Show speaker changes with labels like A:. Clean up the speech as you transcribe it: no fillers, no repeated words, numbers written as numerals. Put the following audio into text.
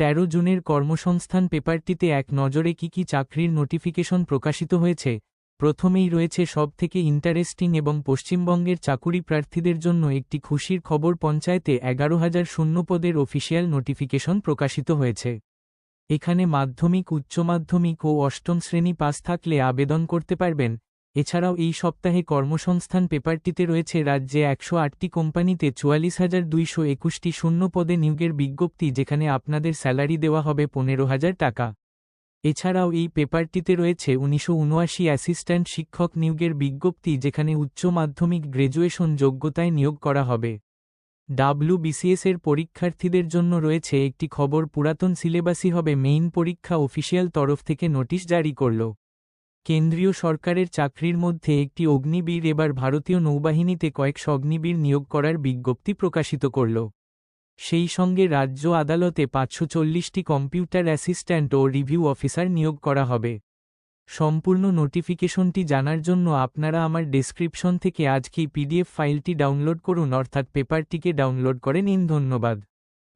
A: 13 জুনের কর্মসংস্থান পেপারটিতে এক নজরে কি চাকরির নোটিফিকেশন প্রকাশিত হয়েছে। প্রথমেই রয়েছে সবথেকে ইন্টারেস্টিং এবং পশ্চিমবঙ্গের চাকুরি প্রার্থীদের জন্য একটি খুশির খবর, পঞ্চায়েতে 11,000 শূন্য পদের অফিসিয়াল নোটিফিকেশন প্রকাশিত হয়েছে। এখানে মাধ্যমিক, উচ্চ মাধ্যমিক ও অষ্টম শ্রেণী পাস থাকলে আবেদন করতে পারবেন। এছাড়াও এই সপ্তাহে কর্মসংস্থান পেপারটিতে রয়েছে রাজ্যে 108টি কোম্পানিতে 44,221টি শূন্য পদে নিয়োগের বিজ্ঞপ্তি, যেখানে আপনাদের স্যালারি দেওয়া হবে 15,000 টাকা। এছাড়াও এই পেপারটিতে রয়েছে 1979 অ্যাসিস্ট্যান্ট শিক্ষক নিয়োগের বিজ্ঞপ্তি, যেখানে উচ্চ মাধ্যমিক গ্র্যাজুয়েশন যোগ্যতায় নিয়োগ করা হবে। WBCS এর পরীক্ষার্থীদের জন্য রয়েছে একটি খবর, পুরাতন সিলেবাসই হবে মেইন পরীক্ষা। অফিসিয়াল তরফ থেকে নোটিশ জারি করল। কেন্দ্রীয় সরকারের চাকরির মধ্যে একটি অগ্নিবীর এবার ভারতীয় নৌবাহিনীতে কয়েকশো অগ্নিবীর নিয়োগ করার বিজ্ঞপ্তি প্রকাশিত করল। সেই সঙ্গে রাজ্য আদালতে 540টি কম্পিউটার অ্যাসিস্ট্যান্ট ও রিভিউ অফিসার নিয়োগ করা হবে। সম্পূর্ণ নোটিফিকেশনটি জানার জন্য আপনারা আমার ডেসক্রিপশন থেকে আজকেই PDF ফাইলটি ডাউনলোড করুন, অর্থাৎ পেপারটিকে ডাউনলোড করে নিন। ধন্যবাদ।